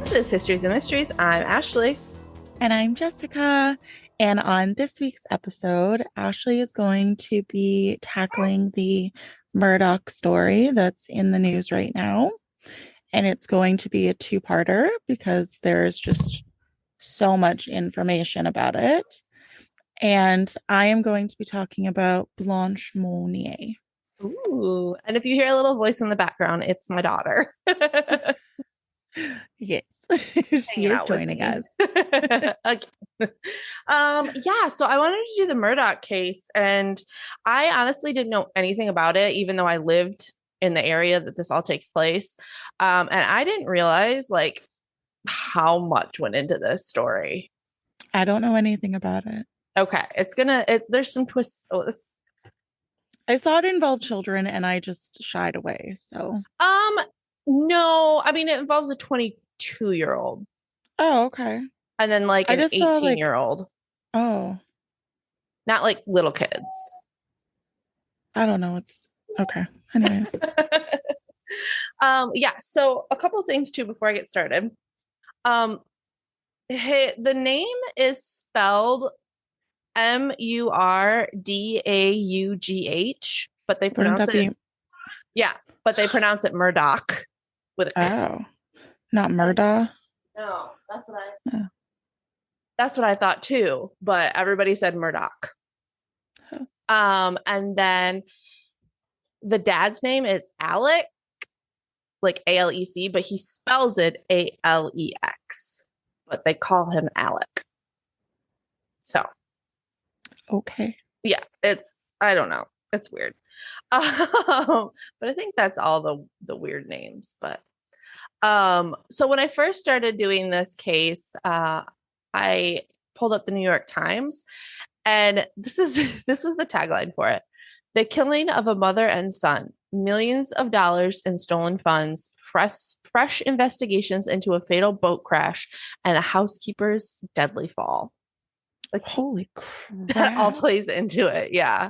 This is Histories and Mysteries. I'm Ashley. And I'm Jessica. And on this week's episode, Ashley is going to be tackling the Murdaugh story that's in the news right now. And it's going to be a two-parter because there's just so much information about it. And I am going to be talking about Blanche Monnier. Ooh, and if you hear a little voice in the background, it's my daughter. Yes, she is joining us. Okay. So I wanted to do the Murdaugh case, and I honestly didn't know anything about it, even though I lived in the area that this all takes place. And I didn't realize like how much went into this story. I don't know anything about it. Okay, there's some twists. I saw it involve children and I just shied away. So no, I mean it involves a 22-year-old. Oh, okay. And then like an 18-year-old. Oh. Not like little kids. I don't know. It's okay. Anyways. So a couple things too before I get started. The name is spelled Murdaugh, but they pronounce it but they pronounce it Murdaugh with a not Murdaugh. No, that's what I thought too, but everybody said Murdaugh. And then the dad's name is Alec, like Alec, but he spells it Alex, but they call him Alec. So okay. Yeah, I don't know. It's weird. But I think that's all the weird names. But so when I first started doing this case, I pulled up the New York Times, and this was the tagline for it: "The killing of a mother and son, millions of dollars in stolen funds, fresh investigations into a fatal boat crash, and a housekeeper's deadly fall." Like, holy crap. That all plays into it. Yeah.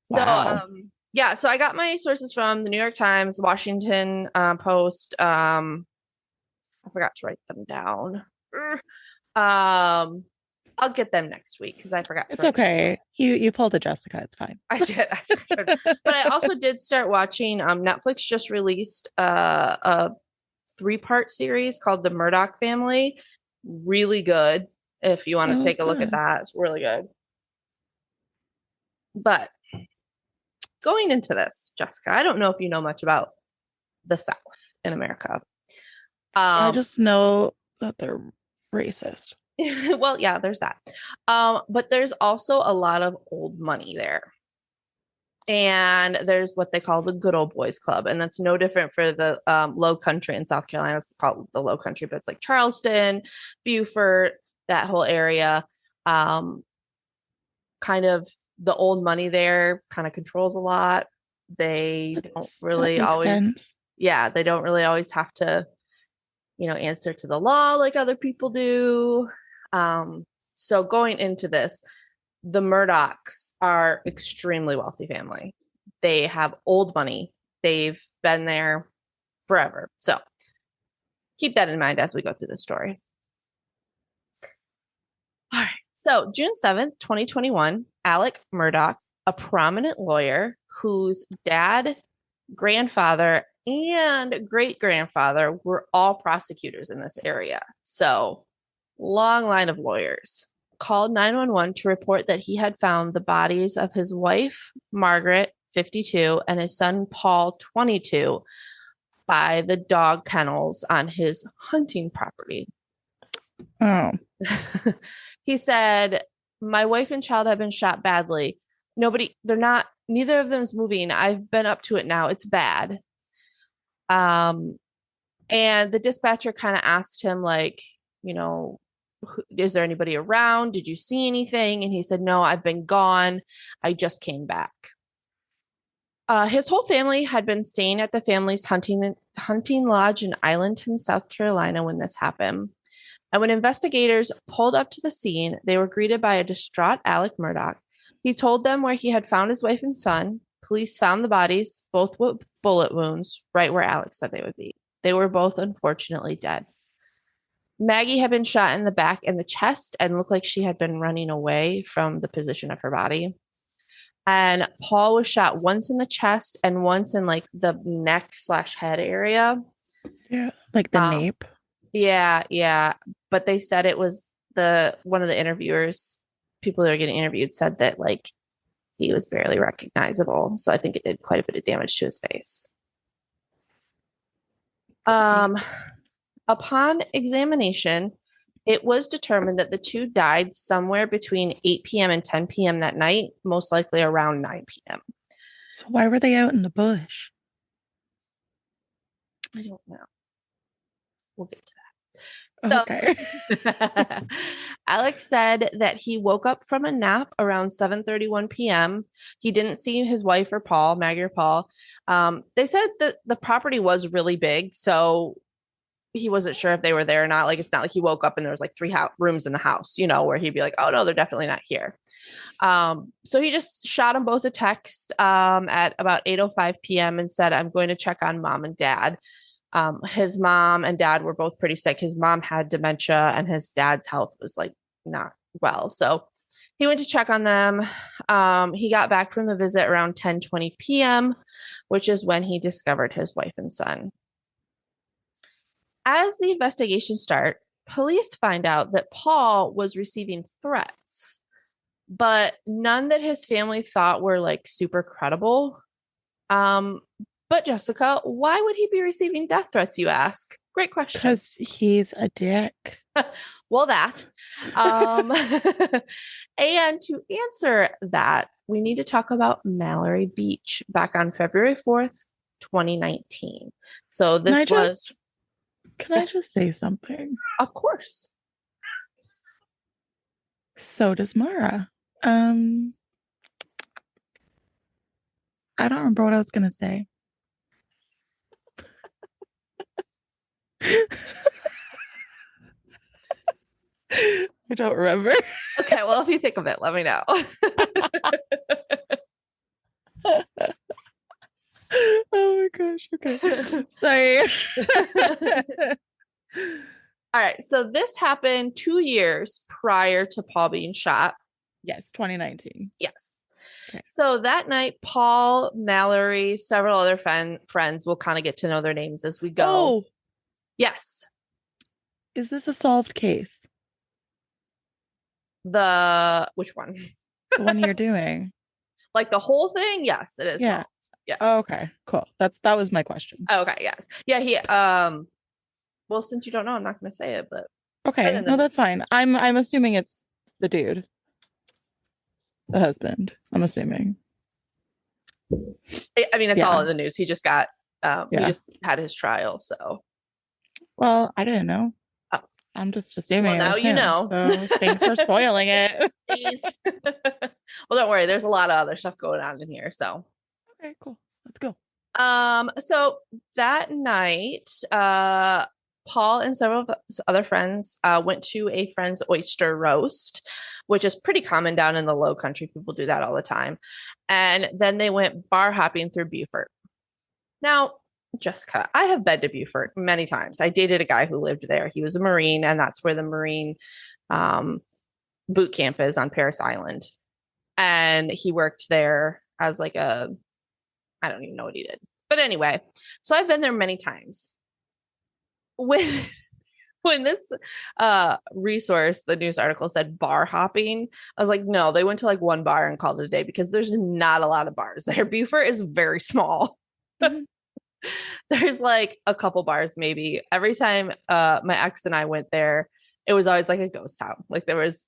Wow. So, so I got my sources from the New York Times, Washington Post. I forgot to write them down. I'll get them next week because I forgot. It's okay. You pulled a Jessica. It's fine. I did. But I also did start watching. Netflix just released a 3-part series called The Murdaugh Family. Really good. If you want to take a look at that, it's really good. But going into this, Jessica, I don't know if you know much about the South in America. I just know that they're racist. Well, yeah, there's that. But there's also a lot of old money there. And there's what they call the Good Old Boys Club. And that's no different for the Low Country in South Carolina. It's called the Low Country, but it's like Charleston, Beaufort, that whole area. Kind of the old money there kind of controls a lot. They don't really always they don't really always have to answer to the law like other people do. So going into this, the Murdaughs are extremely wealthy family. They have old money. They've been there forever. So keep that in mind as we go through the story. All right. So June 7th, 2021, Alec Murdaugh, a prominent lawyer whose dad, grandfather, and great-grandfather were all prosecutors in this area. So long line of lawyers, called 911 to report that he had found the bodies of his wife, Margaret, 52, and his son, Paul, 22, by the dog kennels on his hunting property. Oh. He said, "My wife and child have been shot badly. Neither of them is moving. I've been up to it now. It's bad." And the dispatcher kind of asked him, like, is there anybody around? Did you see anything? And he said, "No, I've been gone. I just came back." His whole family had been staying at the family's hunting lodge in Islandton, South Carolina when this happened. And when investigators pulled up to the scene, they were greeted by a distraught Alec Murdaugh. He told them where he had found his wife and son. Police found the bodies, both with bullet wounds, right where Alec said they would be. They were both unfortunately dead. Maggie had been shot in the back and the chest and looked like she had been running away from the position of her body. And Paul was shot once in the chest and once in like the neck slash head area. Yeah, like the Um, nape. yeah, yeah. But they said it was the one of the interviewers, people that are getting interviewed, said that like he was barely recognizable. So I think it did quite a bit of damage to his face. Um, upon examination, it was determined that the two died somewhere between 8 p.m. and 10 p.m. that night, most likely around 9 p.m. So why were they out in the bush? I don't know. We'll get to that. Okay. So Alex said that he woke up from a nap around 7:31 p.m. He didn't see his wife or Paul, Maggie or Paul. They said that the property was really big, so he wasn't sure if they were there or not. Like, it's not like he woke up and there was like three rooms in the house, where he'd be like, oh no, they're definitely not here. So he just shot them both a text at about 8:05 p.m. and said, I'm going to check on mom and dad. His mom and dad were both pretty sick. His mom had dementia and his dad's health was like not well. So he went to check on them. He got back from the visit around 10:20 p.m., which is when he discovered his wife and son. As the investigation starts, police find out that Paul was receiving threats, but none that his family thought were like super credible. But Jessica, why would he be receiving death threats, you ask? Great question. Because he's a dick. Well, that. Um, and to answer that, we need to talk about Mallory Beach back on February 4th, 2019. So this was. Can I just say something? Of course. So does Mara. I don't remember what I was gonna say. I don't remember. Okay, well, if you think of it, let me know. Oh my gosh. Okay. Sorry. All right. So this happened 2 years prior to Paul being shot. Yes, 2019. Yes. Okay. So that night, Paul, Mallory, several other friends will kind of get to know their names as we go. Oh, yes. Is this a solved case? Which one? The one you're doing. Like the whole thing? Yes, it is. Yeah. Solved. Yeah. Oh, okay. Cool. That was my question. Okay. Yes. Yeah. Well, since you don't know, I'm not going to say it, but. Okay. No, that's fine. I'm assuming it's the dude. The husband. I'm assuming. I mean, it's all in the news. He just got. He just had his trial. So. Well, I didn't know. Oh. I'm just assuming. Well, now you know. So thanks for spoiling it. Well, don't worry. There's a lot of other stuff going on in here. So. Okay, cool. Let's go. So that night, Paul and several of his other friends went to a friend's oyster roast, which is pretty common down in the Low Country. People do that all the time. And then they went bar hopping through Beaufort. Now, Jessica, I have been to Beaufort many times. I dated a guy who lived there. He was a Marine, and that's where the Marine boot camp is on Parris Island. And he worked there as like I don't even know what he did. But anyway, so I've been there many times. When this resource, the news article said bar hopping, I was like, no, they went to like one bar and called it a day because there's not a lot of bars there. Beaufort is very small. Mm-hmm. There's like a couple bars maybe. Every time my ex and I went there, it was always like a ghost town. Like there was,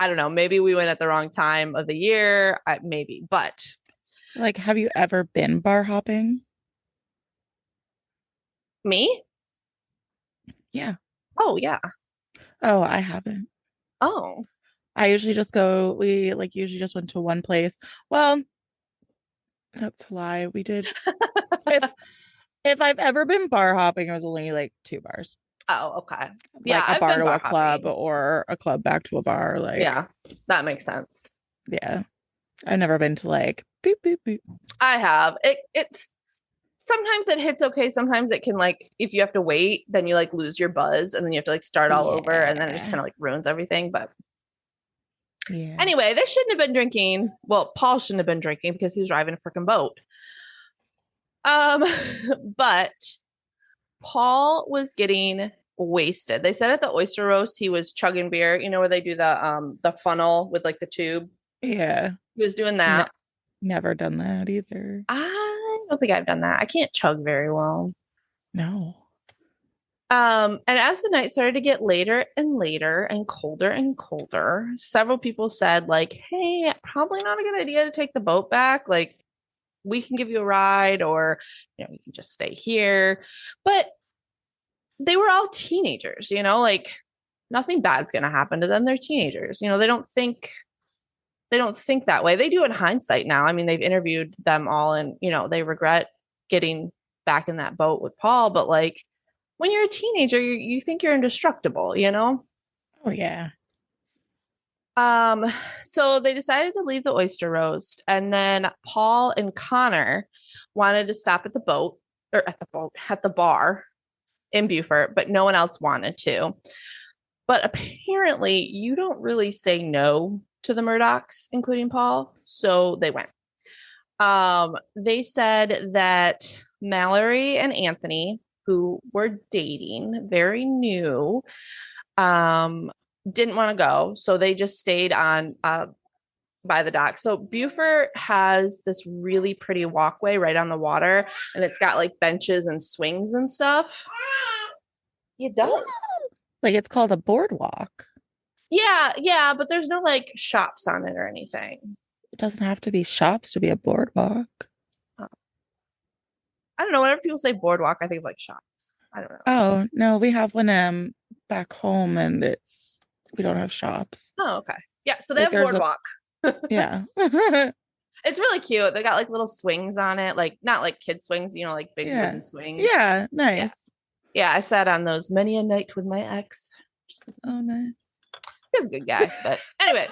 I don't know, maybe we went at the wrong time of the year, maybe, but. Like, have you ever been bar hopping? Me? Yeah. Oh, yeah. Oh, I haven't. Oh. I usually just go, we like usually just went to one place. Well, that's a lie. We did. if I've ever been bar hopping, it was only like 2 bars. Oh, okay. Like a bar to a club or a club back to a bar. Like, yeah, that makes sense. Yeah. I've never been to like beep, beep, beep. I have. sometimes it hits okay. Sometimes it can like if you have to wait, then you like lose your buzz and then you have to like start all over and then it just kind Yeah. of like ruins everything. But Yeah. anyway, they shouldn't have been drinking. Well, Paul shouldn't have been drinking because he was driving a freaking boat. Um, but Paul was getting wasted. They said at the oyster roast he was chugging beer, you know, where they do the funnel with like the tube. Yeah. He was doing Ne- that. never done that either. I don't think I've done that. I can't chug very well. No. And as the night started to get later and later and colder, several people said, like, hey, probably not a good idea to take the boat back. Like, we can give you a ride or, you know, you can just stay here. But they were all teenagers, you know, like nothing bad's going to happen to them. They're teenagers. You know, they don't think that way. They do in hindsight now. I mean, they've interviewed them all and, you know, they regret getting back in that boat with Paul, but like when you're a teenager, you think you're indestructible, you know? Oh yeah. Um, so they decided to leave the oyster roast, and then Paul and Connor wanted to stop at the boat or at the bar in Beaufort, but no one else wanted to. But apparently, you don't really say no to the Murdaughs, including Paul. So they went. They said that Mallory and Anthony, who were dating, very new, didn't want to go. So they just stayed on by the dock. So Beaufort has this really pretty walkway right on the water, and it's got like benches and swings and stuff. It does. Like it's called a boardwalk. Yeah, yeah, but there's no like shops on it or anything. It doesn't have to be shops to be a boardwalk. Oh. I don't know. Whenever people say boardwalk, I think of like shops. I don't know. Oh, no, we have one back home and it's we don't have shops. Oh, okay. Yeah, so they Like have there's a boardwalk. yeah. It's really cute. They got like little swings on it, like not like kid swings, you know, like big Yeah. wooden swings. Yeah, Yeah. nice. Yeah, I sat on those many a night with my ex. Oh, nice. He was a good guy, but anyway,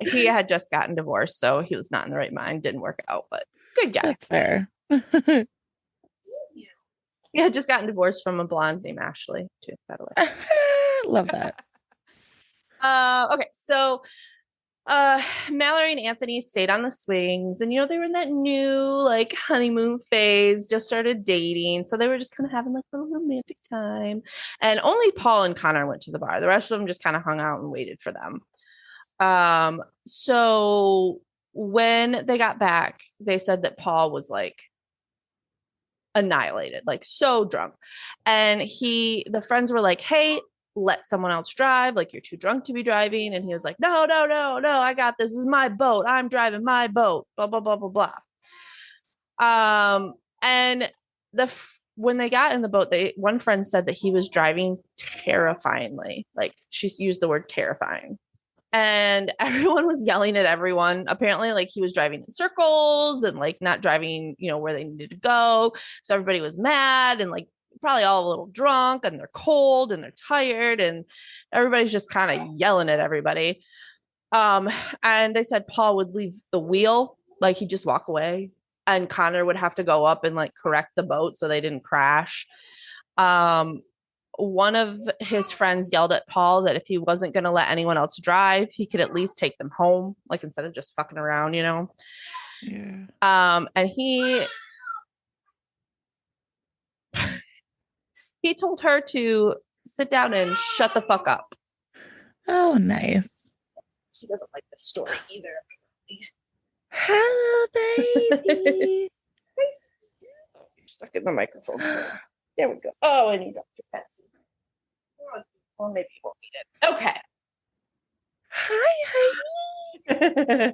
he had just gotten divorced, so he was not in the right mind. Didn't work out, but good guy. That's fair. He had just gotten divorced from a blonde named Ashley, too, by the way. Love that. Okay, so Mallory and Anthony stayed on the swings, and you know, they were in that new like honeymoon phase, just started dating. So they were just kind of having like a little romantic time. And only Paul and Connor went to the bar. The rest of them just kind of hung out and waited for them. So when they got back, they said that Paul was like annihilated, like so drunk. And the friends were like, hey, let someone else drive. Like, you're too drunk to be driving. And he was like, no, no, no, no, I got this. This is my boat. I'm driving my boat, blah, blah, blah, blah, blah. And when they got in the boat, one friend said that he was driving terrifyingly. Like, she used the word terrifying. And everyone was yelling at everyone. Apparently, like he was driving in circles and like not driving, you know, where they needed to go. So everybody was mad and like probably all a little drunk and they're cold and they're tired and everybody's just kind of yelling at everybody. And they said Paul would leave the wheel, like he'd just walk away, and Connor would have to go up and like correct the boat so they didn't crash. One of his friends yelled at Paul that if he wasn't going to let anyone else drive, he could at least take them home, like instead of just fucking around, you know? Yeah. And he told her to sit down and shut the fuck up. Oh, nice. She doesn't like this story either. Hello, baby. You're stuck in the microphone. There we go. Oh, and you dropped your pencil. Well, maybe you won't need it. Okay. Hi, honey.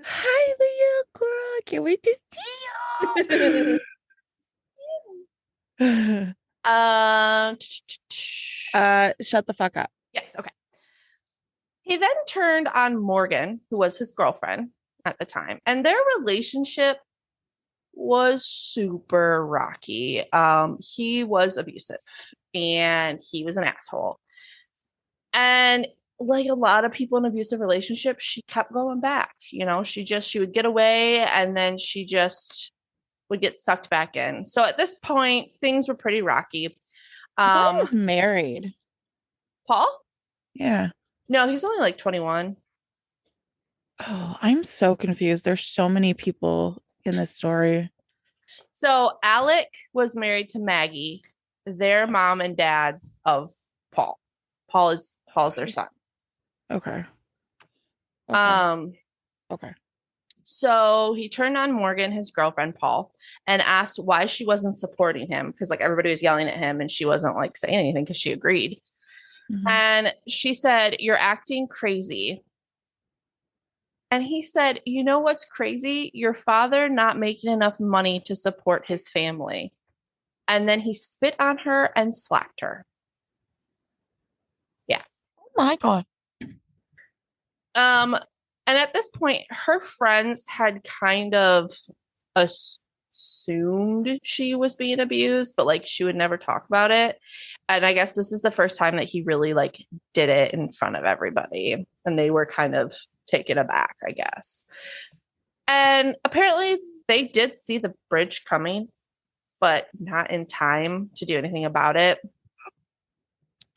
Hi, little girl. Can't wait to see you. Shut the fuck up. Yes, okay. He then turned on Morgan, who was his girlfriend at the time, and their relationship was super rocky. He was abusive and he was an asshole. And like a lot of people in abusive relationships, she kept going back. She would get away and then she just would get sucked back in. So at this point, things were pretty rocky. I thought he was married. Paul? Yeah. No, he's only like 21. Oh, I'm so confused. There's so many people in this story. So Alec was married to Maggie, their mom and dad's of Paul. Paul's their son. Okay. Okay. So he turned on Morgan, his girlfriend, Paul, and asked why she wasn't supporting him because like everybody was yelling at him and she wasn't like saying anything because she agreed. Mhm. And she said, "You're acting crazy." And he said, "You know what's crazy? Your father not making enough money to support his family." And then he spit on her and slapped her. Yeah. Oh my God. And at this point, her friends had kind of assumed she was being abused, but like she would never talk about it. And I guess this is the first time that he really like did it in front of everybody. And they were kind of taken aback, I guess. And apparently they did see the bridge coming, but not in time to do anything about it.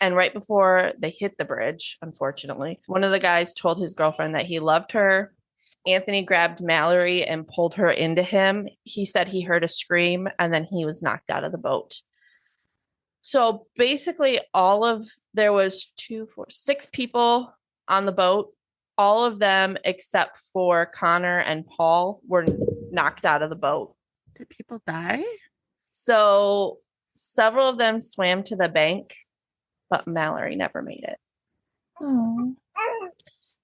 And right before they hit the bridge, unfortunately, one of the guys told his girlfriend that he loved her. Anthony grabbed Mallory and pulled her into him. He said he heard a scream and then he was knocked out of the boat. So basically, there was 6 people on the boat. All of them except for Connor and Paul were knocked out of the boat. Did people die? So several of them swam to the bank, but Mallory never made it. Oh.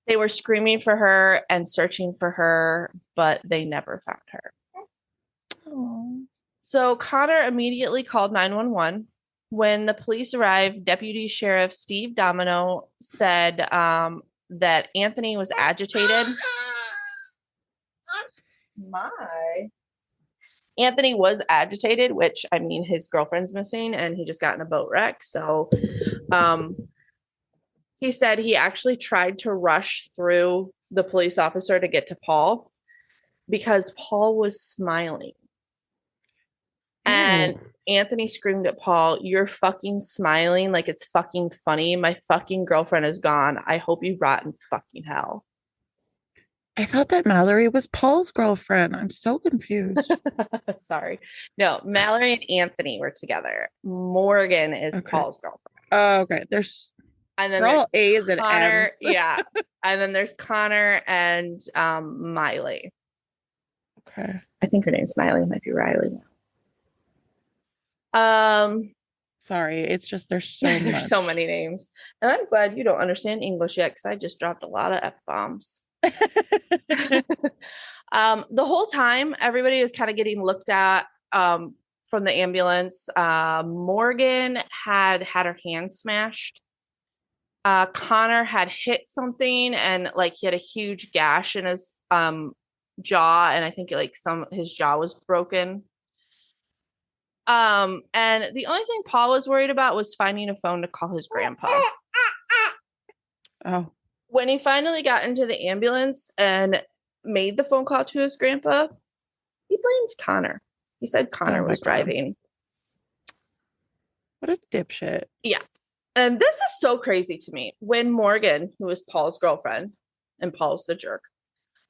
They were screaming for her and searching for her, but they never found her. Oh. So Connor immediately called 911. When the police arrived, Deputy Sheriff Steve Domino said that Anthony was agitated. Anthony was agitated, which I mean, his girlfriend's missing and he just got in a boat wreck. So he said he actually tried to rush through the police officer to get to Paul because Paul was smiling. And Anthony screamed at Paul, "You're fucking smiling like it's fucking funny. My fucking girlfriend is gone. I hope you rot in fucking hell." I thought that Mallory was Paul's girlfriend. I'm so confused. Sorry. No, Mallory and Anthony were together. Morgan is Paul's girlfriend. Oh, okay. And then all A's and Connor, M's. Yeah. And then there's Connor and Miley. Okay. I think her name's Miley. It might be Riley. Sorry, it's just there's so many names. And I'm glad you don't understand English yet because I just dropped a lot of F-bombs. The whole time everybody was kind of getting looked at from the ambulance. Morgan had her hand smashed. Connor had hit something and like he had a huge gash in his jaw, and I think like his jaw was broken. And the only thing Paul was worried about was finding a phone to call his grandpa. Oh. When he finally got into the ambulance and made the phone call to his grandpa, he blamed Connor. He said Connor was driving. What a dipshit. Yeah. And this is so crazy to me. When Morgan, who was Paul's girlfriend, and Paul's the jerk,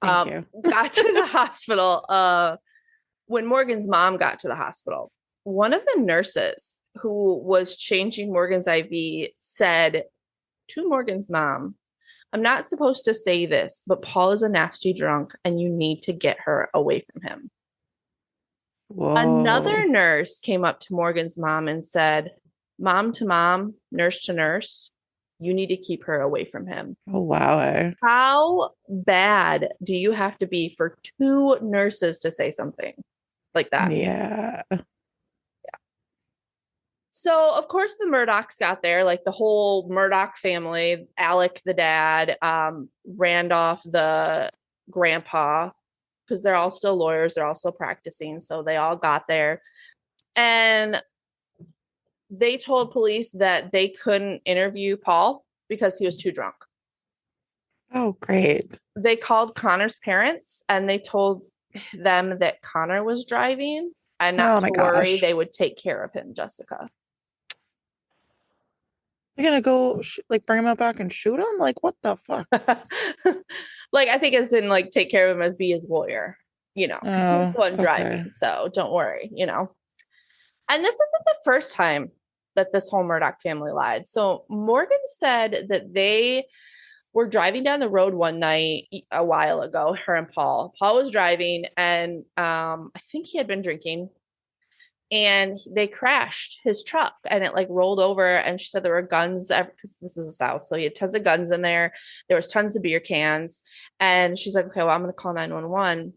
got to the hospital, when Morgan's mom got to the hospital, one of the nurses who was changing Morgan's IV said to Morgan's mom, "I'm not supposed to say this, but Paul is a nasty drunk and you need to get her away from him." Whoa. Another nurse came up to Morgan's mom and said, "Mom to mom, nurse to nurse, you need to keep her away from him." Oh, wow. How bad do you have to be for 2 nurses to say something like that? Yeah. So, of course, the Murdaughs got there, like the whole Murdaugh family, Alec, the dad, Randolph, the grandpa, because they're all still lawyers. They're all still practicing. So they all got there. And they told police that they couldn't interview Paul because he was too drunk. Oh, great. They called Connor's parents and they told them that Connor was driving and not Oh to my worry, gosh. they would take care of him, Jessica. You're gonna go like bring him out back and shoot him? Like what the fuck? Like, I think as in like take care of him as be his lawyer, because he was Oh, the one okay. driving. So don't worry. And this isn't the first time that this whole Murdaugh family lied. So Morgan said that they were driving down the road one night a while ago, her and Paul. Paul was driving and I think he had been drinking and they crashed his truck and it like rolled over and she said there were guns because this is the South. So he had tons of guns in there. There was tons of beer cans. And she's like, okay, well, I'm going to call 911.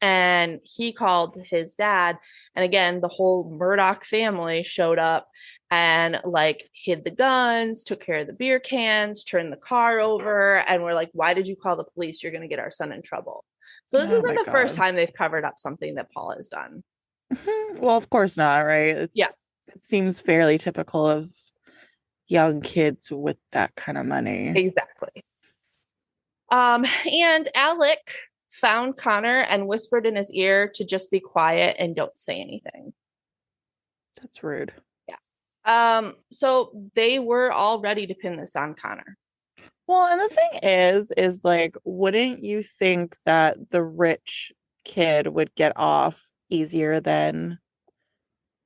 And he called his dad. And again, the whole Murdaugh family showed up and like hid the guns, took care of the beer cans, turned the car over, and were like, why did you call the police? You're going to get our son in trouble. So this Oh isn't my the first God. time they've covered up something that Paul has done. Well, of course not, right? Yeah, It seems fairly typical of young kids with that kind of money. exactly. And Alec found Connor and whispered in his ear to just be quiet and don't say anything. That's rude. Yeah. So they were all ready to pin this on Connor. Well, and the thing is like, wouldn't you think that the rich kid would get off easier than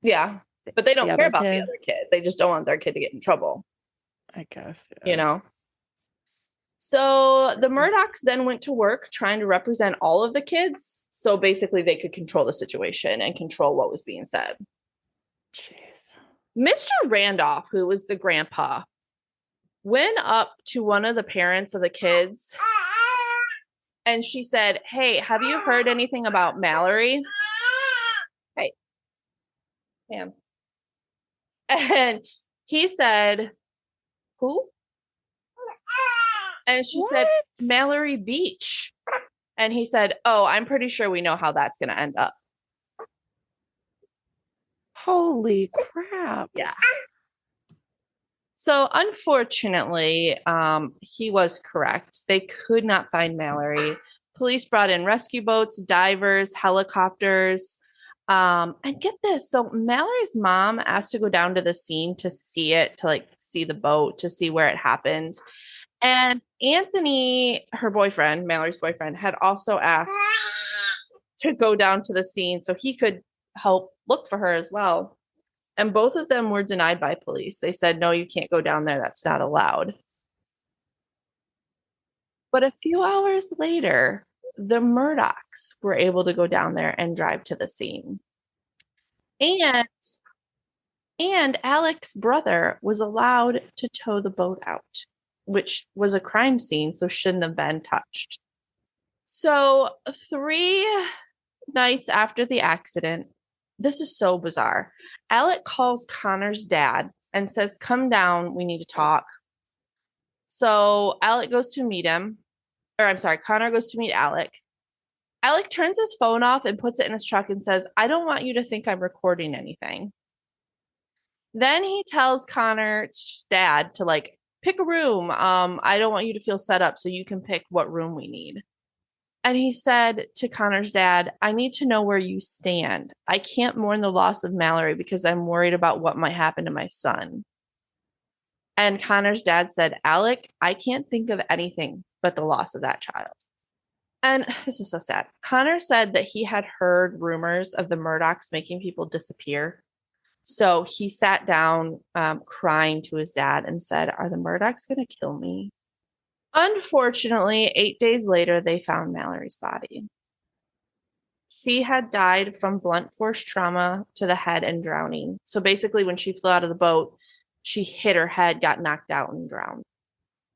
Yeah. But they the don't care other about the kid? other kid. They just don't want their kid to get in trouble, I guess, you yeah. know? So the Murdaughs then went to work trying to represent all of the kids. So basically, they could control the situation and control what was being said. Jeez. Mr. Randolph, who was the grandpa, went up to one of the parents of the kids and she said, hey, have you heard anything about Mallory? Hey, man. And he said, who? And she What? said, Mallory Beach. And he said, oh, I'm pretty sure we know how that's going to end up. Holy crap. Yeah. So unfortunately, he was correct. They could not find Mallory. Police brought in rescue boats, divers, helicopters. And get this. So Mallory's mom asked to go down to the scene to see it, to like see the boat, to see where it happened. And Anthony, her boyfriend, Mallory's boyfriend, had also asked to go down to the scene so he could help look for her as well. And both of them were denied by police. They said, no, you can't go down there. That's not allowed. But a few hours later, the Murdaughs were able to go down there and drive to the scene. And Alec's brother was allowed to tow the boat out, which was a crime scene, so shouldn't have been touched. So 3 nights after the accident, this is so bizarre. Alec calls Connor's dad and says, come down, we need to talk. So Alec goes to meet him, or I'm sorry, Connor goes to meet Alec. Alec turns his phone off and puts it in his truck and says, I don't want you to think I'm recording anything. Then he tells Connor's dad to like pick a room. I don't want you to feel set up, so you can pick what room we need. And he said to Connor's dad, I need to know where you stand. I can't mourn the loss of Mallory because I'm worried about what might happen to my son. And Connor's dad said, Alec, I can't think of anything but the loss of that child. And this is so sad. Connor said that he had heard rumors of the Murdaughs making people disappear. So he sat down crying to his dad and said, are the Murdaughs going to kill me? Unfortunately, 8 days later, they found Mallory's body. She had died from blunt force trauma to the head and drowning. So basically, when she flew out of the boat, she hit her head, got knocked out, and drowned.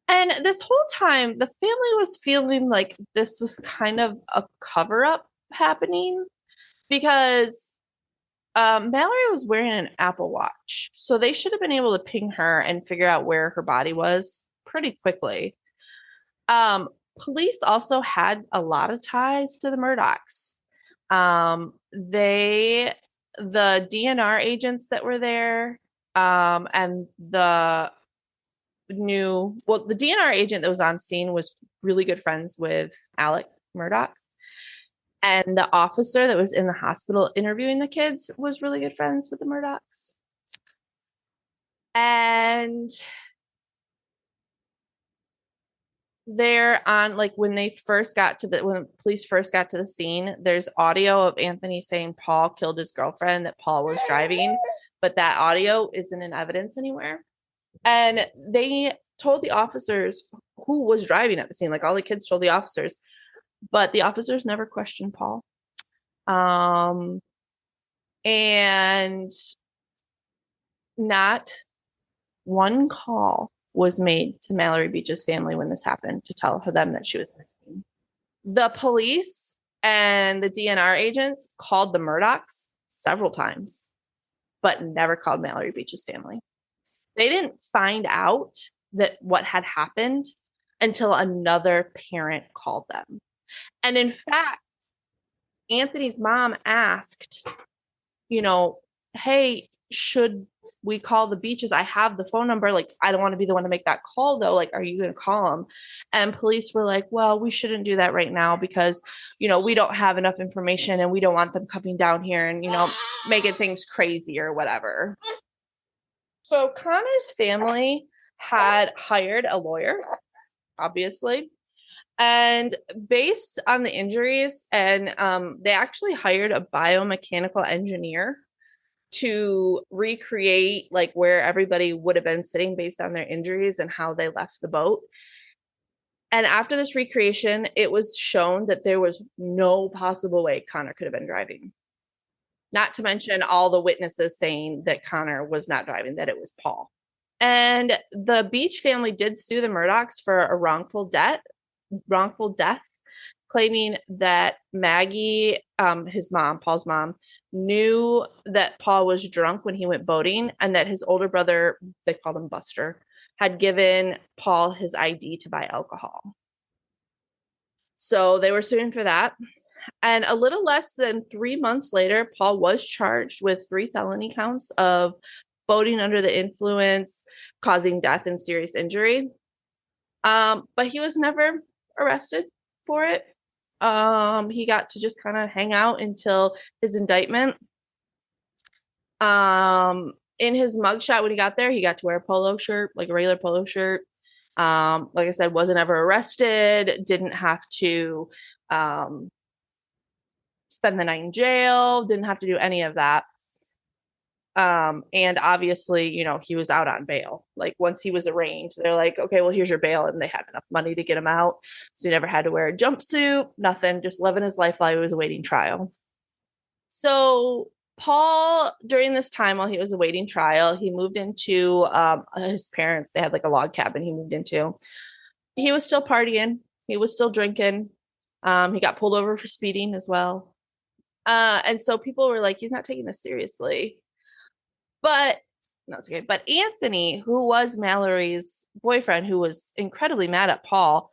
And this whole time, the family was feeling like this was kind of a cover up happening because Mallory was wearing an Apple Watch. So they should have been able to ping her and figure out where her body was pretty quickly. Police also had a lot of ties to the Murdaughs. The DNR agents that were there, and the the DNR agent that was on scene was really good friends with Alec Murdaugh. And the officer that was in the hospital interviewing the kids was really good friends with the Murdaughs. And they're on, like, when police first got to the scene, there's audio of Anthony saying Paul killed his girlfriend, that Paul was driving, but that audio isn't in evidence anywhere. And they told the officers who was driving at the scene. Like, all the kids told the officers, but the officers never questioned Paul. And not one call was made to Mallory Beach's family when this happened to tell them that she was missing. The police and the DNR agents called the Murdaughs several times, but never called Mallory Beach's family. They didn't find out that what had happened until another parent called them. And in fact, Anthony's mom asked, hey, should we call the Beaches? I have the phone number. Like, I don't want to be the one to make that call, though. Like, are you going to call them? And police were like, well, we shouldn't do that right now because, we don't have enough information and we don't want them coming down here and, making things crazy or whatever. So Connor's family had hired a lawyer, obviously, and based on the injuries, and they actually hired a biomechanical engineer to recreate, like, where everybody would have been sitting based on their injuries and how they left the boat. And after this recreation, it was shown that there was no possible way Connor could have been driving. Not to mention all the witnesses saying that Connor was not driving, that it was Paul. And the Beach family did sue the Murdaughs for a wrongful death, claiming that Maggie, his mom, Paul's mom, knew that Paul was drunk when he went boating, and that his older brother, they called him Buster, had given Paul his ID to buy alcohol. So they were suing for that. And a little less than 3 months later, Paul was charged with 3 felony counts of boating under the influence, causing death and serious injury. But he was never arrested for it. He got to just kind of hang out until his indictment. In his mugshot when he got there, he got to wear a polo shirt, like a regular polo shirt. Like I said, wasn't ever arrested, didn't have to spend the night in jail, didn't have to do any of that. And obviously, he was out on bail. Like, once he was arraigned, they're like, okay, well, here's your bail. And they had enough money to get him out. So he never had to wear a jumpsuit, nothing, just living his life while he was awaiting trial. So Paul, during this time while he was awaiting trial, he moved into his parents. They had like a log cabin he moved into. He was still partying. He was still drinking. He got pulled over for speeding as well. And so people were like, he's not taking this seriously. But no, it's okay. But Anthony, who was Mallory's boyfriend, who was incredibly mad at Paul,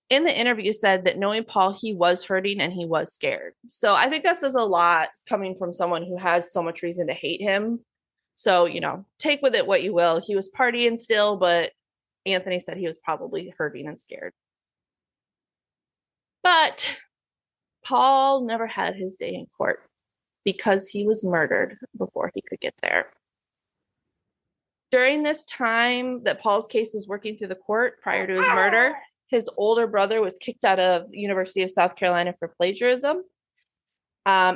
in the interview said that knowing Paul, he was hurting and he was scared. So I think that says a lot coming from someone who has so much reason to hate him. So, take with it what you will. He was partying still, but Anthony said he was probably hurting and scared. But Paul never had his day in court because he was murdered before he could get there. During this time that Paul's case was working through the court prior to his murder, his older brother was kicked out of the University of South Carolina for plagiarism.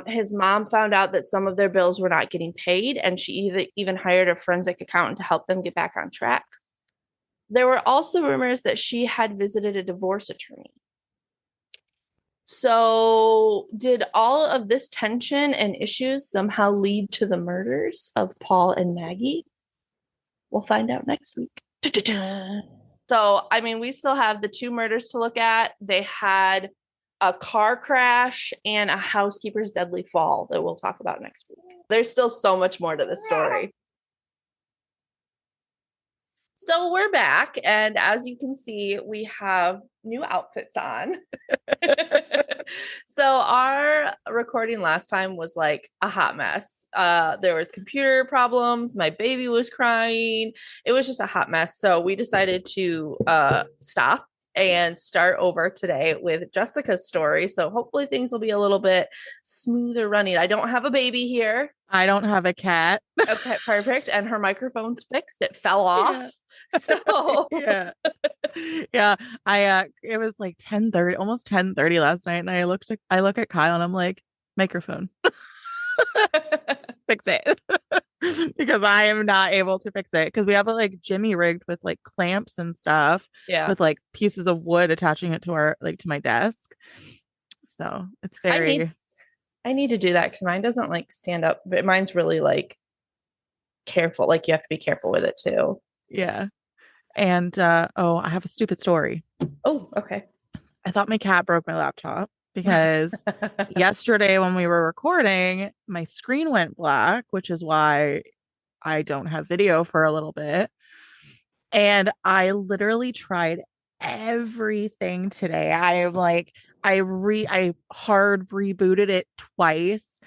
His mom found out that some of their bills were not getting paid, and she even hired a forensic accountant to help them get back on track. There were also rumors that she had visited a divorce attorney. So, did all of this tension and issues somehow lead to the murders of Paul and Maggie? We'll find out next week. So, we still have the 2 murders to look at. They had a car crash and a housekeeper's deadly fall that we'll talk about next week. There's still so much more to this story. So we're back, and as you can see, we have new outfits on. So our recording last time was like a hot mess. There was computer problems, my baby was crying. It was just a hot mess. So we decided to stop and start over today with Jessica's story. So hopefully things will be a little bit smoother running. I don't have a baby here. I don't have a cat. Okay, perfect. And her microphone's fixed. It fell off. Yeah. So Yeah. Yeah. It was like 10:30, almost 10:30 last night. And I look at Kyle and I'm like, microphone, fix it. Because I am not able to fix it. Because we have it like Jimmy rigged with like clamps and stuff, yeah. with like pieces of wood attaching it to our like to my desk. So it's I very need I need to do that because mine doesn't like stand up, but mine's really like careful. Like you have to be careful with it too. yeah. And oh, I have a stupid story. Oh, okay. I thought my cat broke my laptop because yesterday when we were recording, my screen went black, which is why I don't have video for a little bit. And I literally tried everything today. I am like, I hard rebooted it twice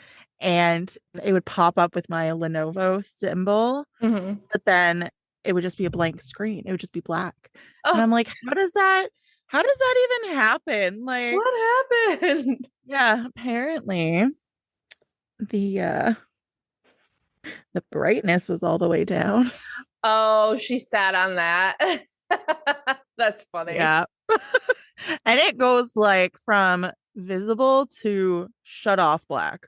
and it would pop up with my Lenovo symbol, Mhm. but then it would just be a blank screen. It would just be black. And I'm Oh, like, how does that even happen? Like, what happened? yeah, apparently the the brightness was all the way down. Oh, she sat on that. That's funny. Yeah. And it goes like from visible to shut off black.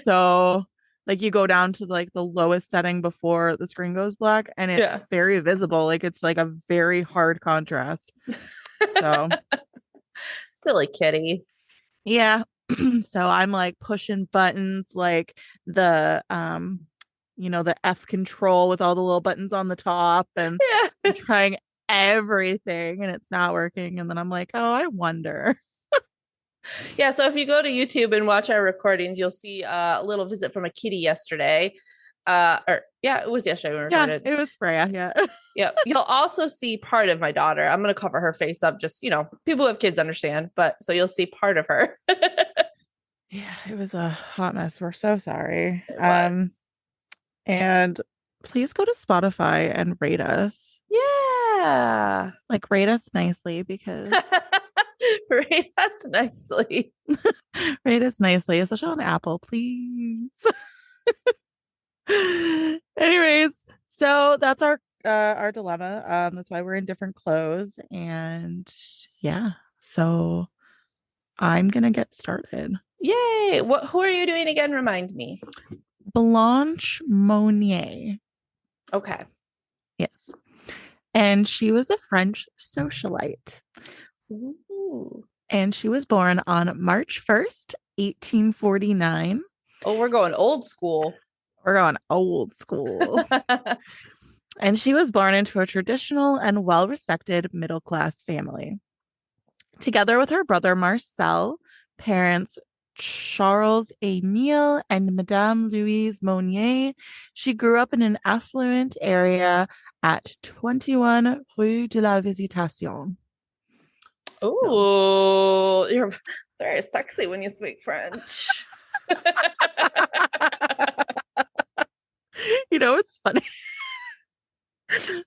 So like you go down to like the lowest setting before the screen goes black and it's Yeah. very visible. Like it's like a very hard contrast. So Silly kitty. yeah. So I'm like pushing buttons like the the F control with all the little buttons on the top and Yeah. I'm trying everything and it's not working. And then I'm like, oh, I wonder. Yeah. So if you go to YouTube and watch our recordings, you'll see a little visit from a kitty yesterday. Or yeah, it was yesterday we Yeah, recorded. it was Freya. Yeah. Yeah. You'll also see part of my daughter. I'm gonna cover her face up, just people who have kids understand, but so you'll see part of her. Yeah, it was a hot mess. We're so sorry. It was. And please go to Spotify and rate us. Yeah. Like rate us nicely because Rate us nicely. rate us nicely, especially on Apple, please. Anyways, so that's our dilemma. That's why we're in different clothes. And yeah, so I'm gonna get started. Yay. Who are you doing again? Remind me. Blanche Monnier. Okay. Yes. And she was a French socialite. Ooh. And she was born on March 1st, 1849. Oh, we're going old school. We're going old school. And she was born into a traditional and well-respected middle-class family. Together with her brother Marcel, parents Charles Émile and Madame Louise Monnier, she grew up in an affluent area at 21 Rue de la Visitation. Oh, you're very sexy when you speak French. It's funny.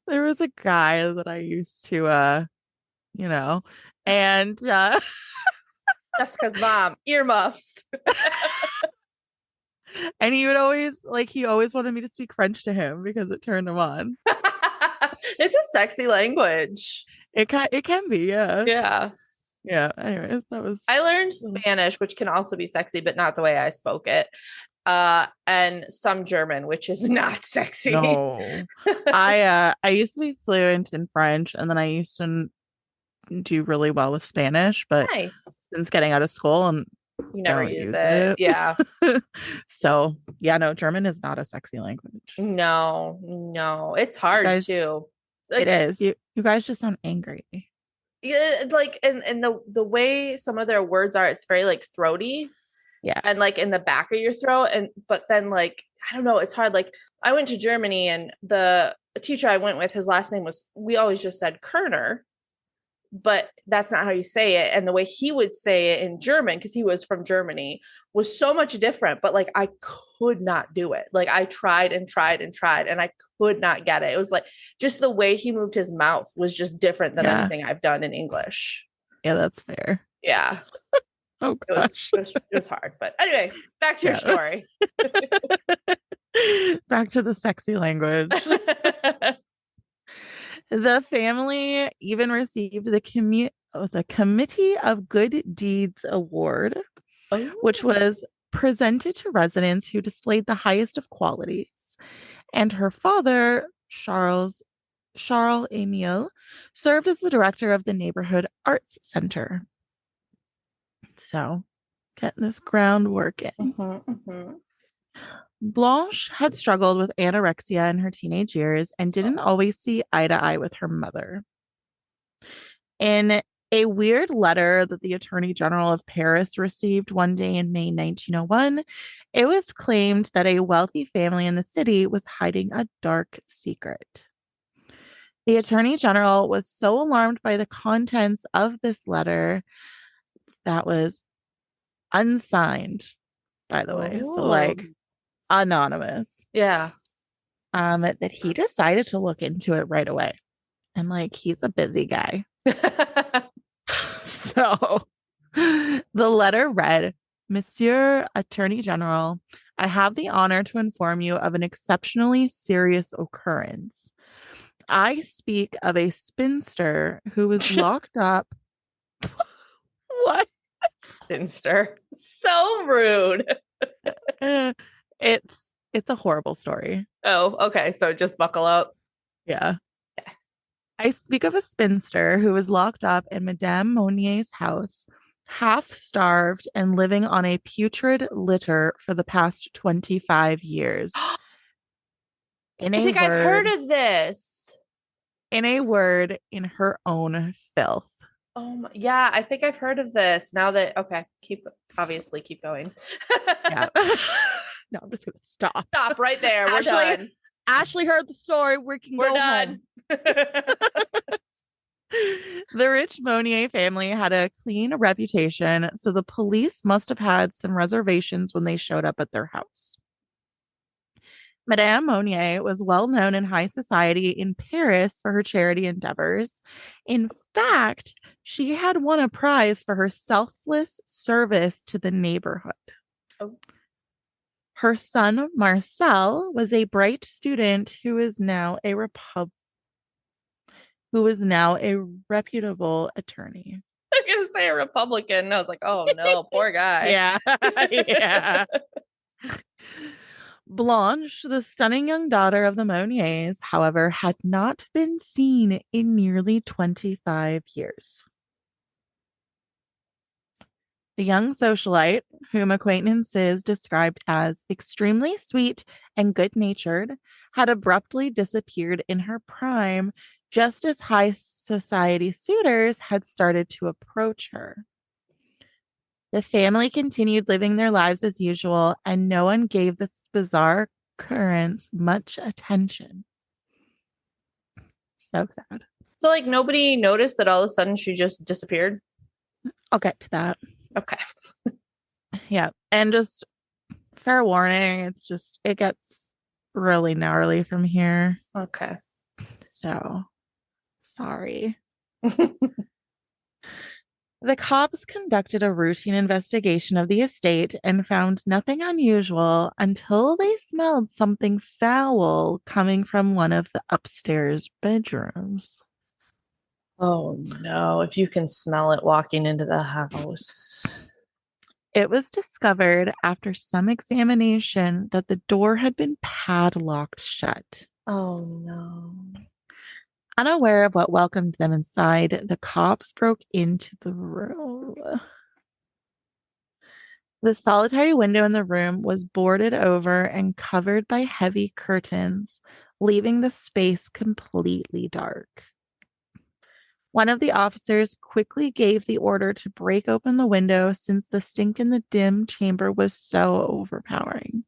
There was a guy that I used to and Jessica's mom, earmuffs. and he always wanted me to speak French to him because it turned him on. It's a sexy language. It can be, yeah. Yeah. Yeah. Anyways, I learned Spanish, which can also be sexy, but not the way I spoke it. And some German, which is not sexy. No. I used to be fluent in French and then I used to do really well with Spanish, but Nice. since getting out of school and You never don't use use it. Yeah. So yeah, no, German is not a sexy language. No. It's hard too. Like, it is. You guys just sound angry. yeah, like and the way some of their words are, it's very like throaty. Yeah. And like in the back of your throat. But then like, I don't know, it's hard. Like I went to Germany and the teacher I went with, his last name was, we always just said Kerner, but that's not how you say it. And the way he would say it in German, because he was from Germany, was so much different. But like I could not do it. Like I tried and tried and tried, and I could not get it. It was like just the way he moved his mouth was just different than Yeah. anything I've done in English. Yeah, that's fair. Yeah. Oh It was gosh. it was hard. But anyway, back to your Yeah. story. Back to the sexy language. The family even received the Committee of Good Deeds Award, which Oh. was presented to residents who displayed the highest of qualities. And her father, Charles Emile, served as the director of the neighborhood arts center. So, getting this groundwork in. Blanche had struggled with anorexia in her teenage years and didn't always see eye to eye with her mother. In a weird letter that the Attorney General of Paris received one day in May 1901, it was claimed that a wealthy family in the city was hiding a dark secret. The Attorney General was so alarmed by the contents of this letter that was unsigned, by the way. So, like, anonymous. Yeah. That he decided to look into it right away. And like, he's a busy guy. So the letter read, Monsieur Attorney General, I have the honor to inform you of an exceptionally serious occurrence. I speak of a spinster who was locked up. What? Spinster. So rude. It's a horrible story. Oh, okay. So just buckle up. Yeah. I speak of a spinster who was locked up in Madame Monnier's house, half starved and living on a putrid litter for the past 25 years. I think I've heard of this. In a word, in her own filth. Oh yeah, I think I've heard of this. Now that okay, keep going. Yeah. No, I'm just gonna stop. Stop right there. We're done. Ashley heard the story. We're done. The rich Monnier family had a clean reputation, so the police must have had some reservations when they showed up at their house. Madame Monnier was well known in high society in Paris for her charity endeavors. In fact, she had won a prize for her selfless service to the neighborhood. Oh. Her son, Marcel, was a bright student who is now a reputable attorney. I was going to say a Republican. I was like, oh no, poor guy. Yeah. Yeah. Blanche, the stunning young daughter of the Monniers, however, had not been seen in nearly 25 years. The young socialite, whom acquaintances described as extremely sweet and good-natured, had abruptly disappeared in her prime, just as high society suitors had started to approach her. The family continued living their lives as usual, and no one gave this bizarre occurrence much attention. So sad. So, like, nobody noticed that all of a sudden she just disappeared? I'll get to that. Okay. Yeah. And just fair warning, it gets really gnarly from here. Okay. So, sorry. The cops conducted a routine investigation of the estate and found nothing unusual until they smelled something foul coming from one of the upstairs bedrooms. Oh no, if you can smell it walking into the house. It was discovered after some examination that the door had been padlocked shut. Oh no. Unaware of what welcomed them inside, the cops broke into the room. The solitary window in the room was boarded over and covered by heavy curtains, leaving the space completely dark. One of the officers quickly gave the order to break open the window since the stink in the dim chamber was so overpowering.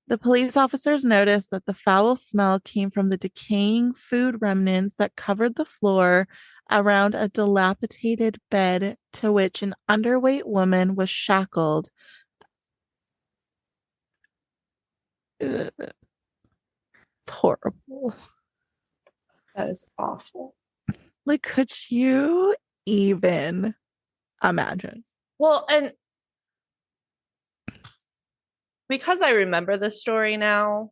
The police officers noticed that the foul smell came from the decaying food remnants that covered the floor around a dilapidated bed to which an underweight woman was shackled. Ugh, it's horrible. That is awful. Like, could you even imagine? Well, and because I remember this story now,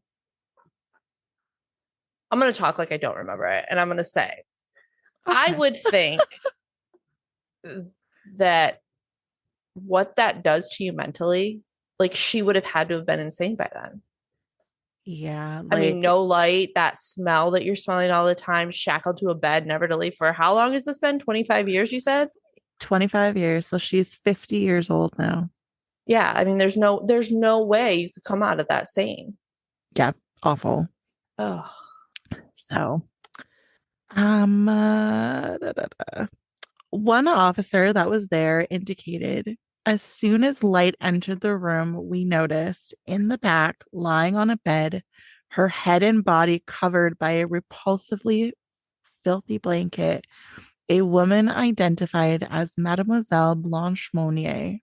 I'm going to talk like I don't remember it. And I'm going to say, I Okay. would think that what that does to you mentally, like she would have had to have been insane by then. Yeah, I mean, like no light, that smell that you're smelling all the time, shackled to a bed, never to leave for how long has this been? 25 years, you said? 25 years. So she's 50 years old now. Yeah. I mean, there's no way you could come out of that sane. Yeah, awful. Oh, So, da, da, da. One officer that was there indicated as soon as light entered the room, we noticed in the back, lying on a bed, her head and body covered by a repulsively filthy blanket, a woman identified as Mademoiselle Blanche Monnier.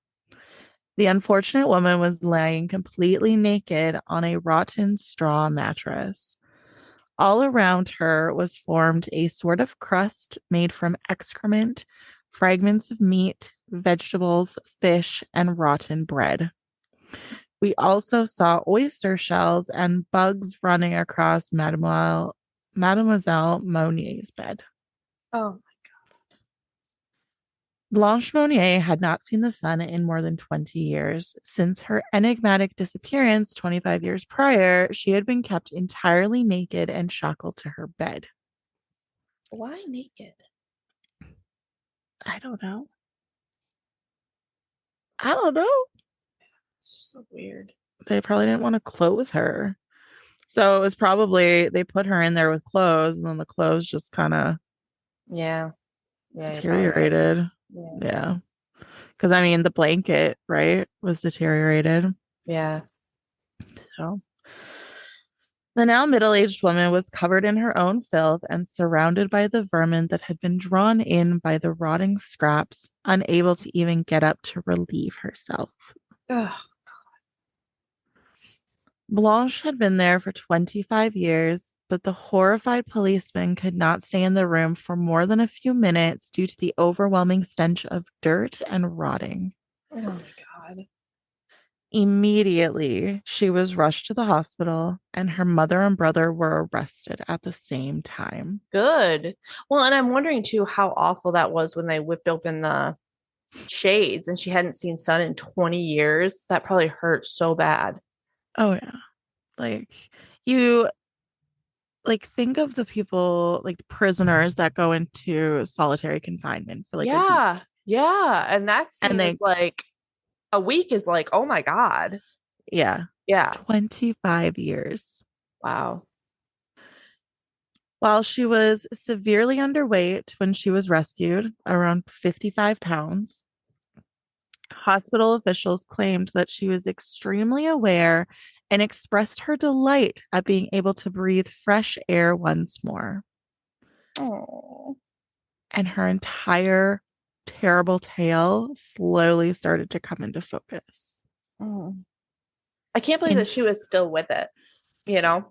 The unfortunate woman was lying completely naked on a rotten straw mattress. All around her was formed a sort of crust made from excrement, fragments of meat, vegetables, fish, and rotten bread. We also saw oyster shells and bugs running across Mademoiselle Monnier's bed. oh, Blanche Monnier had not seen the sun in more than 20 years. Since her enigmatic disappearance 25 years prior, she had been kept entirely naked and shackled to her bed. why naked? I don't know. I don't know. It's so weird. They probably didn't want to clothe her. So it was probably they put her in there with clothes and then the clothes just kind of Yeah. Yeah, you're probably right. deteriorated. Yeah. Yeah. Because I mean, the blanket, right, was deteriorated. Yeah. So the now middle aged woman was covered in her own filth and surrounded by the vermin that had been drawn in by the rotting scraps, unable to even get up to relieve herself. Ugh. Blanche had been there for 25 years, but the horrified policeman could not stay in the room for more than a few minutes due to the overwhelming stench of dirt and rotting. Oh my God. Immediately, she was rushed to the hospital, and her mother and brother were arrested at the same time. Good. Well, and I'm wondering too how awful that was when they whipped open the shades and she hadn't seen sun in 20 years. That probably hurt so bad. Oh, yeah. Like, you think of the people, like the prisoners that go into solitary confinement for like a week. Yeah. Yeah. And that And seems they, like a week is like, oh my God. yeah, Yeah. 25 years. Wow. While she was severely underweight when she was rescued, around 55 pounds, hospital officials claimed that she was extremely aware and expressed her delight at being able to breathe fresh air once more. Oh. And her entire terrible tale slowly started to come into focus. Oh. I can't believe In that she was still with it, you know?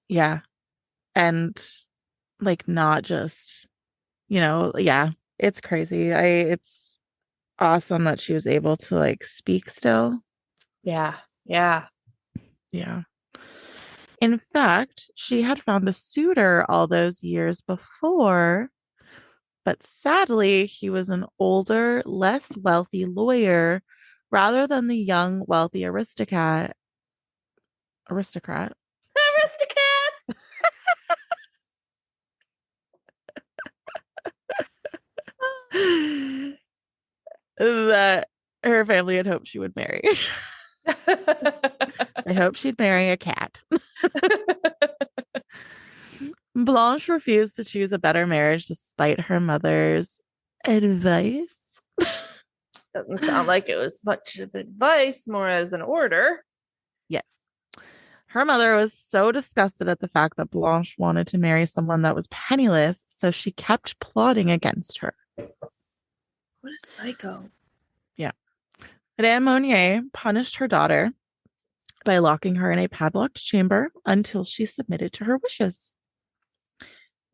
yeah, and like not just, yeah, it's crazy. It's awesome that she was able to like speak still. Yeah. Yeah. Yeah. In fact, she had found a suitor all those years before, but sadly, he was an older, less wealthy lawyer rather than the young, wealthy aristocrat Aristocats. that her family had hoped she would marry. They hoped she'd marry a cat. Blanche refused to choose a better marriage despite her mother's advice. Doesn't sound like it was much of advice, more as an order. Yes. Her mother was so disgusted at the fact that Blanche wanted to marry someone that was penniless, so she kept plotting against her. What a psycho. Yeah. Madame Monnier punished her daughter by locking her in a padlocked chamber until she submitted to her wishes.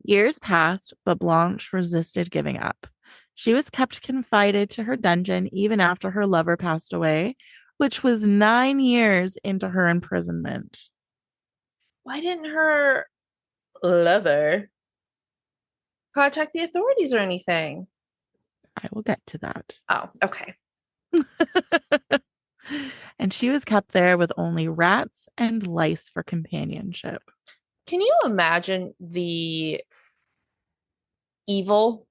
Years passed, but Blanche resisted giving up. She was kept confined to her dungeon even after her lover passed away, which was 9 years into her imprisonment. Why didn't her lover contact the authorities or anything? I will get to that. Oh, okay. And she was kept there with only rats and lice for companionship. Can you imagine the evil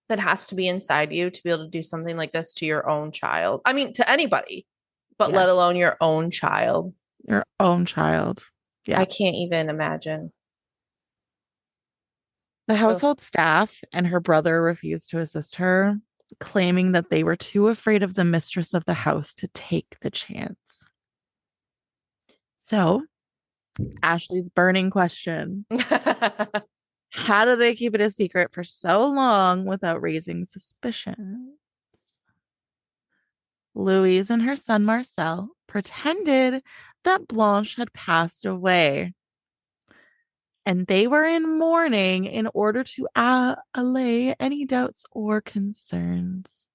that has to be inside you to be able to do something like this to your own child? I mean, to anybody, but Yeah. let alone your own child. Your own child. Yeah. I can't even imagine. The Ugh. household staff and her brother refused to assist her, claiming that they were too afraid of the mistress of the house to take the chance. So, Ashley's burning question: how do they keep it a secret for so long without raising suspicion? Louise and her son Marcel pretended that Blanche had passed away, and they were in mourning in order to allay any doubts or concerns.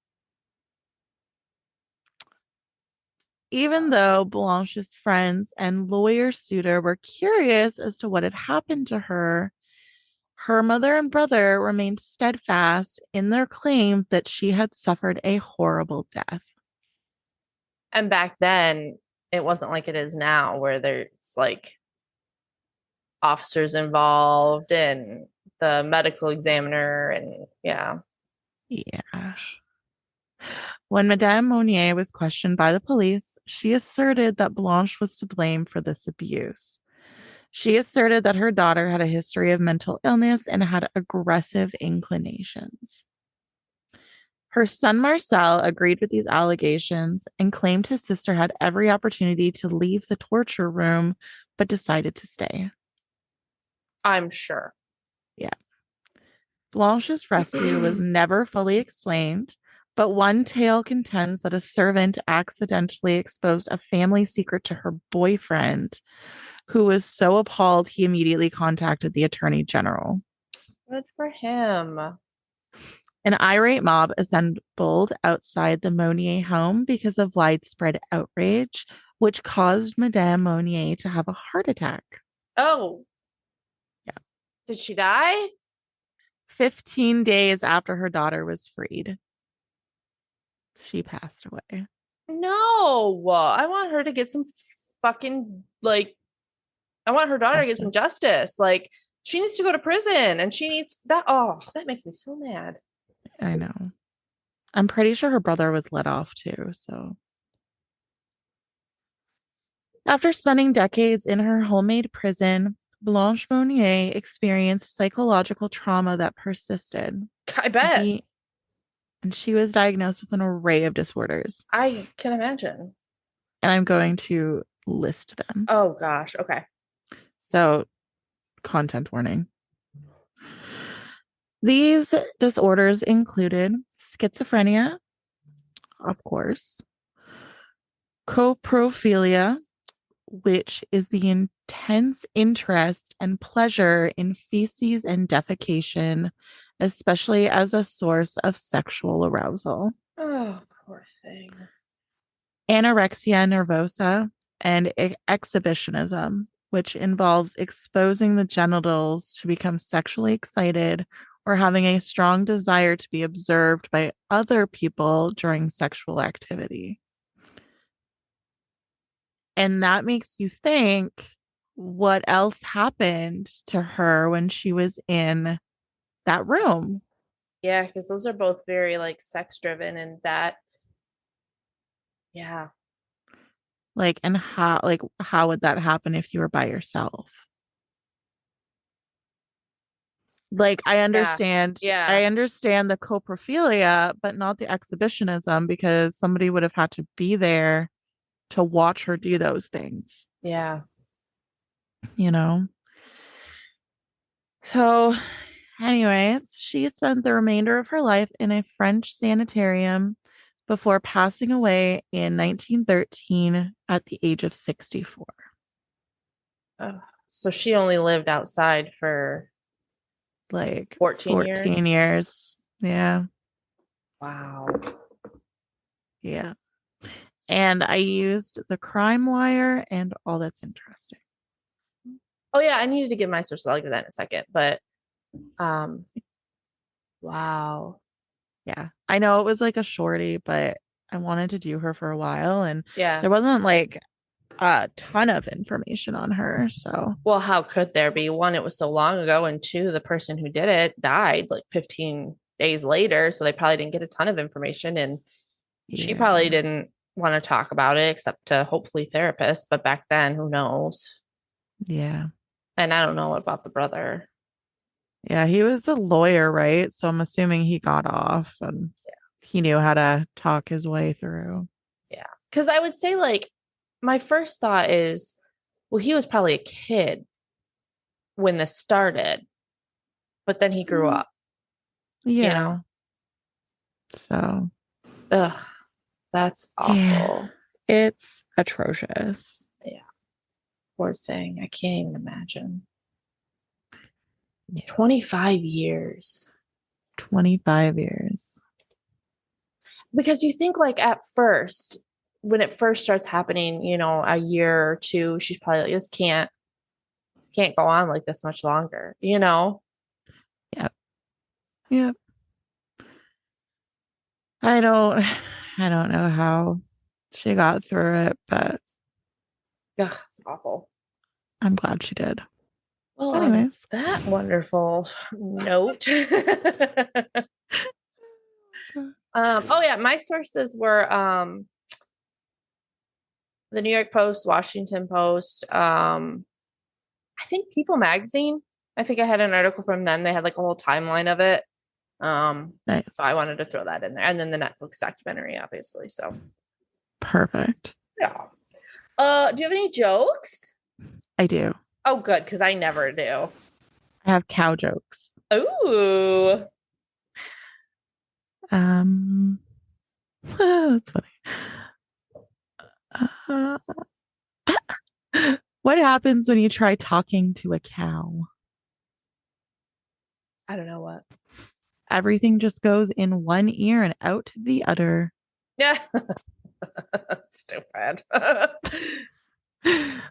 Even though Blanche's friends and lawyer suitor were curious as to what had happened to her, her mother and brother remained steadfast in their claim that she had suffered a horrible death. And back then, it wasn't like it is now, where there's like officers involved and the medical examiner, and yeah. Yeah. When Madame Monnier was questioned by the police, she asserted that Blanche was to blame for this abuse. She asserted that her daughter had a history of mental illness and had aggressive inclinations. Her son Marcel agreed with these allegations and claimed his sister had every opportunity to leave the torture room, but decided to stay. I'm sure. Yeah. Blanche's rescue was never fully explained, but one tale contends that a servant accidentally exposed a family secret to her boyfriend, who was so appalled he immediately contacted the attorney general. Good for him. An irate mob assembled outside the Monnier home because of widespread outrage, which caused Madame Monnier to have a heart attack. Oh, Yeah. did she die? 15 days after her daughter was freed, she passed away. No, I want her to get some fucking like. I want her daughter to get some justice. Like, she needs to go to prison, and she needs that. Oh, that makes me so mad. I know. I'm pretty sure her brother was let off too. So, after spending decades in her homemade prison, Blanche Monnier experienced psychological trauma that persisted. I bet. And she was diagnosed with an array of disorders. I can imagine. And I'm going to list them. Oh gosh. Okay. So, content warning. These disorders included schizophrenia, of course, coprophilia, which is the intense interest and pleasure in feces and defecation, especially as a source of sexual arousal. Oh, poor thing. Anorexia nervosa and exhibitionism, which involves exposing the genitals to become sexually excited or having a strong desire to be observed by other people during sexual activity. And that makes you think, what else happened to her when she was in that room? Yeah, because those are both very like sex driven, and that, yeah. And how would that happen if you were by yourself? I understand, Yeah. I understand the coprophilia, but not the exhibitionism, because somebody would have had to be there to watch her do those things. Yeah. you know. So, anyways, she spent the remainder of her life in a French sanitarium before passing away in 1913 at the age of 64. Oh, so she only lived outside for Like 14 14 years. years. Yeah. Wow. Yeah. And I used the crime wire and all that's interesting. Oh yeah, I needed to give my sources. I'll give that in a second. But um, wow. Yeah. I know it was like a shorty, but I wanted to do her for a while and Yeah. there wasn't like a ton of information on her. So, Well, how could there be? One, it was so long ago, and two, the person who did it died like 15 days later, so they probably didn't get a ton of information, and she probably yeah. didn't want to talk about it except to hopefully therapists. But back then, who knows? Yeah. And I don't know about the brother. Yeah, he was a lawyer, right? So I'm assuming he got off and he knew how to talk his way through. Yeah. Because I would say, like, my first thought is, well, he was probably a kid when this started, but then he grew Mm, up, you know? yeah. So, Ugh, that's yeah, awful. it's atrocious. Yeah. Poor thing. I can't even imagine. Yeah. 25 years. 25 years. Because you think, like, at first, when it first starts happening, a year or two, she's probably like, this can't go on like this much longer, you know? Yep. Yep. I don't I don't know how she got through it, but Ugh, it's awful. I'm glad she did. Well, on Anyways. that wonderful note, oh yeah, my sources were the New York Post, Washington Post, I think People Magazine. I think I had an article from them. They had like a whole timeline of it. So Nice. I wanted to throw that in there. And then the Netflix documentary, obviously. So Perfect. yeah. Do you have any jokes? I do. Oh, good, because I never do. I have cow jokes. Ooh. Um that's funny. Uh, what happens when you try talking to a cow? I don't know what. Everything just goes in one ear and out the other. Yeah. Stupid.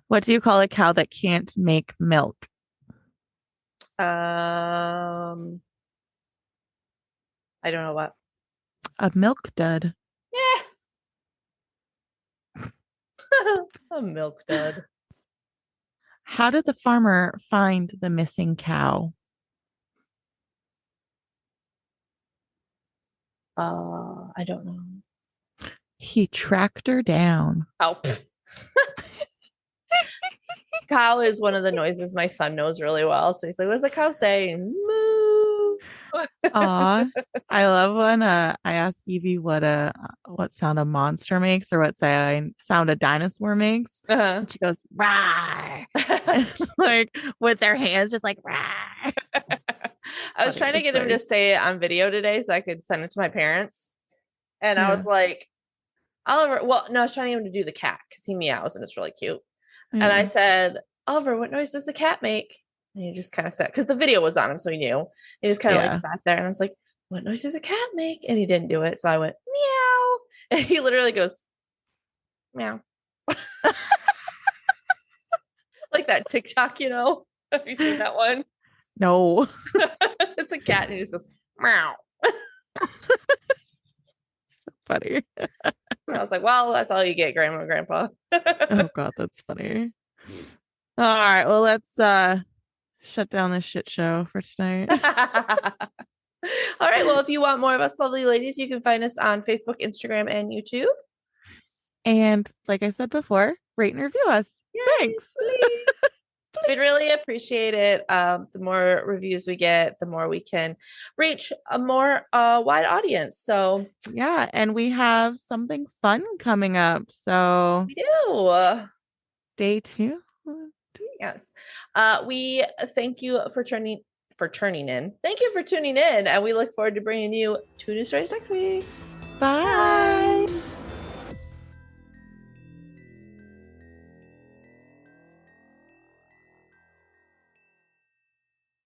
What do you call a cow that can't make milk? um, I don't know what. A milk dud. Yeah. A milk dud. How did the farmer find the missing cow? I don't know. He tracked her down. Oh. Cow is one of the noises my son knows really well. So he's like, what's a cow saying? Moo. Aw, I love when I ask Evie what sound a monster makes or what sound a dinosaur makes, Uh-huh. and she goes "rawr," like with their hands just like "rawr." I was trying to Funniest get him to thing. say it on video today so I could send it to my parents. And I was Yeah, like, Oliver, well, no, I was trying to get him to do the cat because he meows and it's really cute. And I yeah, said, Oliver, what noise does a cat make? And he just kind of sat because the video was on him, so he knew. He just kind of like yeah. sat there and I was like, what noise does a cat make? And he didn't do it. So I went, meow. And he literally goes, meow. Like that TikTok, Have you seen that one? No, It's a cat and he just goes, meow. so funny. And I was like, well, that's all you get, Grandma and Grandpa. Oh God, that's funny. All right, well let's shut down this shit show for tonight. All right. Well, if you want more of us lovely ladies, you can find us on Facebook, Instagram, and YouTube. And like I said before, rate and review us. Yay, Thanks. please. We'd really appreciate it. The more reviews we get, the more we can reach a more wide audience. So Yeah, and we have something fun coming up. So we do. stay tuned. Yes. We thank you for turning in. Thank you for tuning in, and we look forward to bringing you 2 new stories next week. Bye.